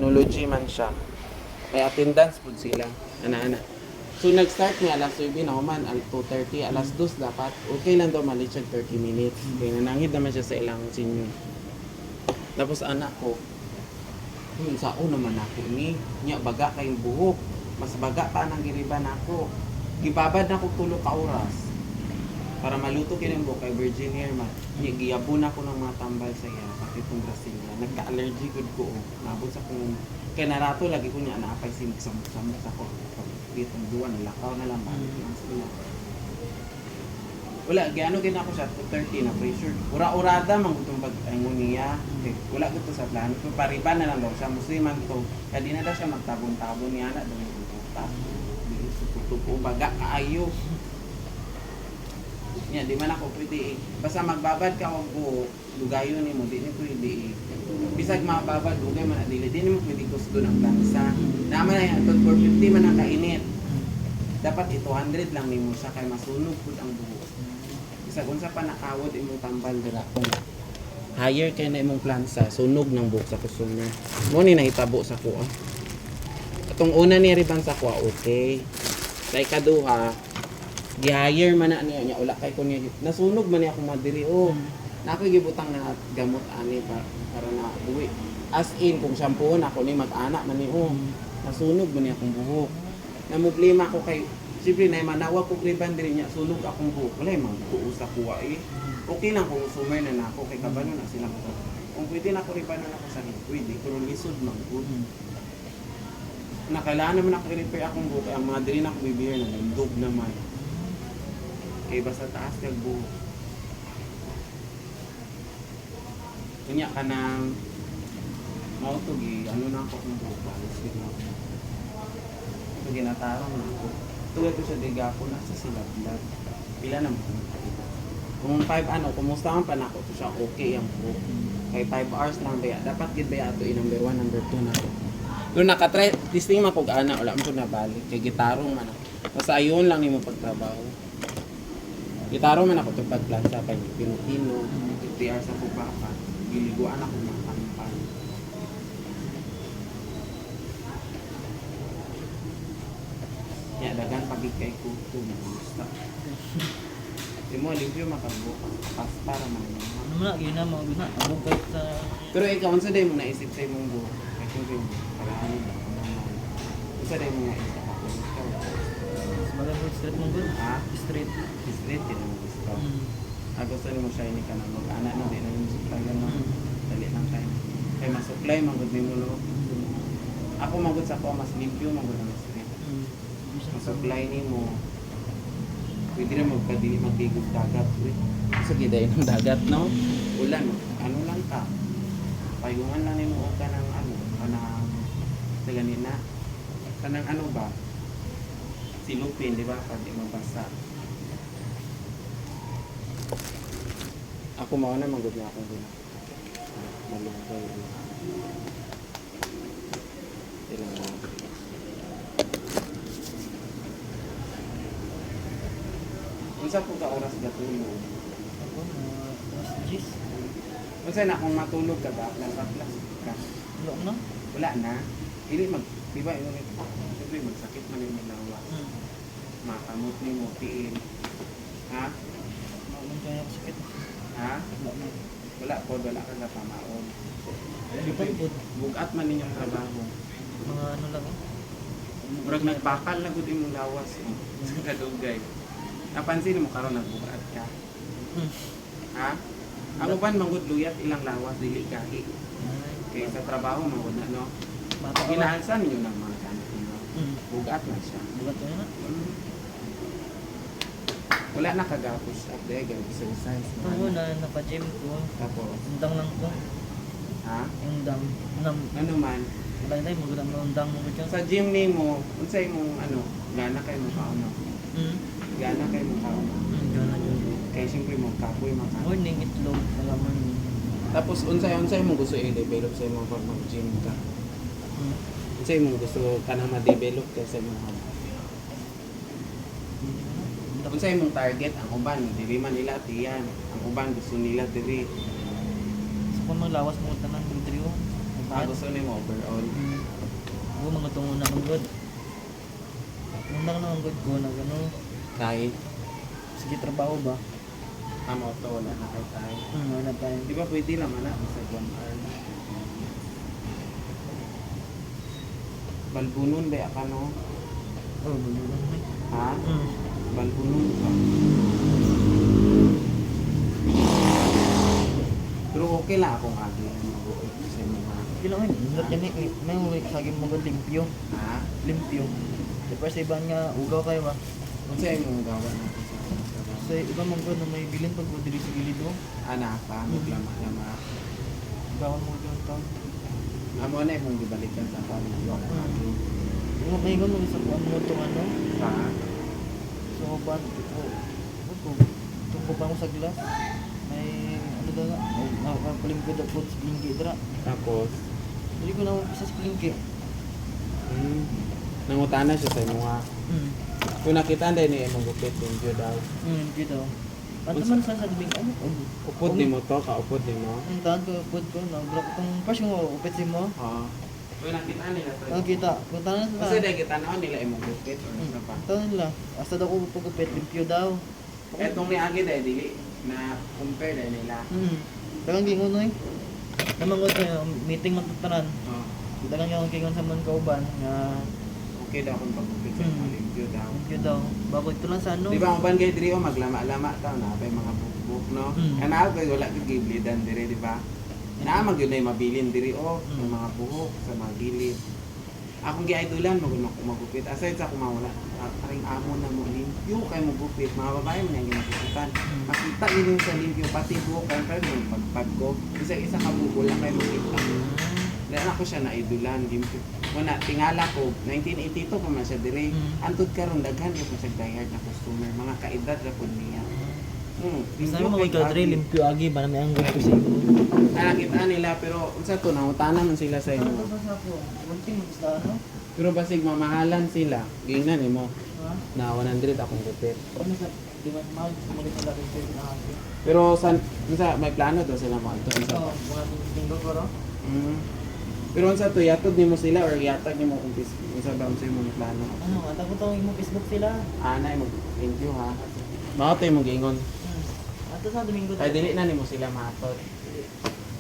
technology man siya. May attendance po sila. Ana-ana. So nag-start niya alas 9 na man, 2:30, alas 2 dapat. Okay lang daw mali siya 30 minutes. Kaya nanangid naman siya sa ilang senior. Tapos anak ko, sao naman ako ni, nya baga kayong buhok. Mas baga pa nang giriban ako. Gibabad na ko tulo ka oras. Para maluto kinang buhok kay virgin hair man. Nya giyabon ako ng mga tambal sa iya, pati itong Brasilia. Nagka-allergy good ko. Nabot sa kung kaya narato lagi ko niya naapay samok-samok sa ko. Itong duwa, nalakaw na lang. Wala, gano'n gina ako siya, 2:30 na pressure. Ura-urada, mang itong pag-angon niya. Okay. Wala ko sa plano. Kung pariban na lang daw siya, musliman to. Kaya di na daw siya magtabon-tabon niya na. Dami yung puta. Tupo, baga, kaayo. Yan, di man ako pwede eh. Basta magbabad ka o buhok, lugayon ni mo, di ni pwede eh. Bisag mababad, lugay man adili, di ni mo pwede gusto ng plansa. Naman na yan, 450 man ang kainit. Dapat 200 lang ni mo siya kay masunog po ang buhok. Bisag unsa pa nakawod imong tambal dira kung higher kay na imong plansa, sunog ng buhok sa customer. Mo ni nahitabo sa kuha. Atong una ni riban sa kuha, okay. Sa ikaduha, gi-hire man na niya ula kay kun niya nasunog man niya akong madiri o na ako gibutang na gamot ani para na buwi as in kung shampoo na ako ni mag-ana man ni o nasunog man niya akong buhok na problema ko kay siyempre na manawa ko riban diri niya sunog akong buhok wala man tuo sa kuha eh okay lang kung sumer na nako kay kabano na sila ko kung pwede na ko riban na ako sa pwede pero lisod man good nakailangan naman ako i-repair akong buhok ang mga diri na ko bibigyan na nandog naman kay basta taas kag buhok. Kunya ka nang mautugi, ano na ako kung buhok balis din ako. So ginatarong na ako. Tuwag ko siya diga ako nasa silablag. Pila naman kung 5 kumusta ang panako to siya okay ang buhok. Kay 5 hours lang baya. Dapat gid baya ato number 1, number 2 na to. Kung nakatry, listing man kog ana, wala mo ko nabalik. Kay gitarong man ako. Basta ayon lang nimo pagtrabaho. Gitaro man ako itong pagplansa kay Pinutino, 50 hours ako baka, giliguan ako ng kampan. Kaya dagan pagig kay kuto, gusto. Di mo, limpyo makabukas, pas para man naman. Ano na, yun na mga guna, abog kahit sa... Pero ikaw, unsa day mo naisip sa imong buhok? Kaya kung yung paraan ba, unsa day mo naisip ako? Sebagai food street mong guna? Ha? Street. Street, din mo gusto. Gusto ni mo shiny ka na mag-anak na, di na yung supplyan mo. Dali lang tayo. Kaya masupply, magod ni mo lo. Ako magod sa ko, mas limpyo, magod ang street. Masupply ni mo. Pwede rin magdigog dagat. Sa giday ng dagat, no? Ulan, ano lang ka. Payungan lang ni mo ka ng ano, kanang taganina. Kanang ano ba? Silupin, di ba? Pwede mabasa. Ako mauna magod na akong guna. Malunggay. Ilang lang. Unsa po ka oras gatulog? Ako, mas gis. Unsa na kung matulog ka ba? Nagpaplas ka? Wala na. Wala na. Hindi di ba yun? Siyempre magsakit man yung malawa. Makamot ni mo, tiin. Ha? Wala na yung sakit. Ha? Wala na. Wala po, wala ka na pamaon. Lipad po. Bugat man ninyong trabaho. Mga ano lang eh. Murag nagbakal na gud imong lawas eh. Sa kadugay. Napansin mo karon nagbugat ka. Ha? Ang uban manggod luyat ilang lawas dili kahi. Kay sa trabaho manggod na no. Ginaalsan niyo ng mga gamit niyo. Bugat na siya. Bugat ko na. Wala na kagapos at dahil exercise. Ako na napa-gym ko. Tapos, Undang lang ko. ha? Yung dam. Ano man, Wala na yung magandang undang mo dyan. sa gym ni mo, unsay mong ano, gana kay mo kauna. Gana kay mo kauna. Gana yun. Kaya siyempre mo kapoy maka. Morning itlog. Alaman. Tapos unsay mo gusto i-develop sa imong pag mag-gym ka. Unsay mo gusto ka na ma-develop kay sa imong hobby. Unsay imong target ang uban, dili man nila tiyan. Ang uban gusto nila diri. So kung maglawas mo tanan yung trio. Gusto nimo overall. naman good. Undang naman good ko na gano'n. Kahit Sige, trabaho ba? amo to wala na kay tayo. Wala tayo. Di ba pwede lang ana sa 1 hour. Balbunon ba ka no? Oh, bulungan mo. Ha? Balbunon ka. Pero okay lang akong agi sa mga. Kailangan, hindi yan eh. May uwi, saging mo limpyo. Ha? Limpyo. Di pa sa iba nga, ugaw kayo ba? Kung sa'yo mong gawa natin sa Sa iba mong na may bilin pag mo dili sa gilid mo. anak pa, maglama-lama. Ugawan mo yung taon. Amo na mong gibalikan sa pamilya. Yung may gano'n sa kuwan mo itong ano. Sa So, ban, tungko pa mo sa glass. May, ano daw nga, nakapalim ko daw po sa plingki dra. tapos Hindi ko na mapisa sa plingki. nangutana siya sa mga kung nakita din ni mong gupit yung Diyo daw. Hindi daw. Ano man sa sabing, ano? Upod di mo to, kaupod di mo. Ang tahan ko, upod ko, nagrap itong pas yung upit si mo. Oo. Kung nakita nila to. Nakita, kung tahan sa Kasi dahil kita naon nila imong gupit or sa pa. tahan nila. Hasta daw ko pagupit, limpyo daw. Etong ni Agi dahil dili na compare dahil nila. Dagang gingon eh. Naman ko ito, meeting magtatanan. Oo. Dagang yung gingon sa mga kauban nga Okay daw kung pagupit sa mga limpyo daw. limpyo daw. Bago ito lang sa ano. Di ba ang ban kay Drio maglama-lama taw na pa mga bukbuk no. Kana kay wala kay giblidan dire di ba? Na magyud na mabilin diri ng mga buhok sa mga gilid. Akong giidolan magupit aside sa kumawala aring amo na mo limpyo kay mo gupit mga babae man yang ginagupitan. Makita nila sa limpyo pati buhok kay mo pagpag ko. Isa ka buhok lang kay makita. Dahil ako siya naidulan, limpyo. Muna, tingala ko, 1982 pa man siya dire. Antod karon daghan ko sa diehard na customer, mga kaedad ra pud niya. Bisa mo mga kadre, limpyo agi ba na may anggo ko sa imo. Nakita nila pero unsa to nangutana man sila sa Ano imo. ba sa ako? Munting mo sa ano? Pero basig mamahalan sila. Gingnan nimo Ha? na 100 akong gupit. Ano sa di ba mag sumalit na rin sa agi. Pero unsa may plano to sila mo adto unsa. So, mga tinggo ko ro. Pero unsa to yatod nimo sila or yatag nimo kung unsa ba unsa imong plano? Ano, ata ko tawag mo Facebook sila. Anay mo thank you ha. Mao tay mo giingon. Ato sa Domingo. Kay dili na nimo sila maatod.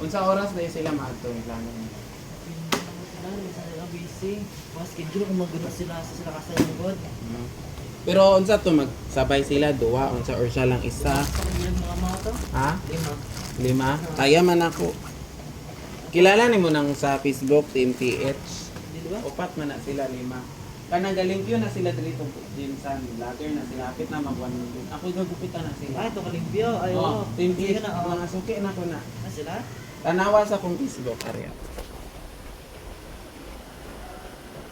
Unsa oras na sila maatod yung plano mo? Sila busy. Mas schedule kung maguna sila sa sila kasayang god. Pero unsa to magsabay sila duwa unsa or siya lang isa? Sa kanilang mga mga to. Ha? 5. 5? Kaya man ako. Kilala nimo nang sa Facebook Team TH. Di ba? Upat man na sila 5. Kanang galimpyo na sila dito Jinsan, vlogger na sila apit na mag 1 million. Ako gagupitan na sila. Ah, ito kalimpyo. Ay, Oh, oo. Team Sige TH na, oo. mga suki na ko na. Ah, sila? Tanawa sa kong Facebook area.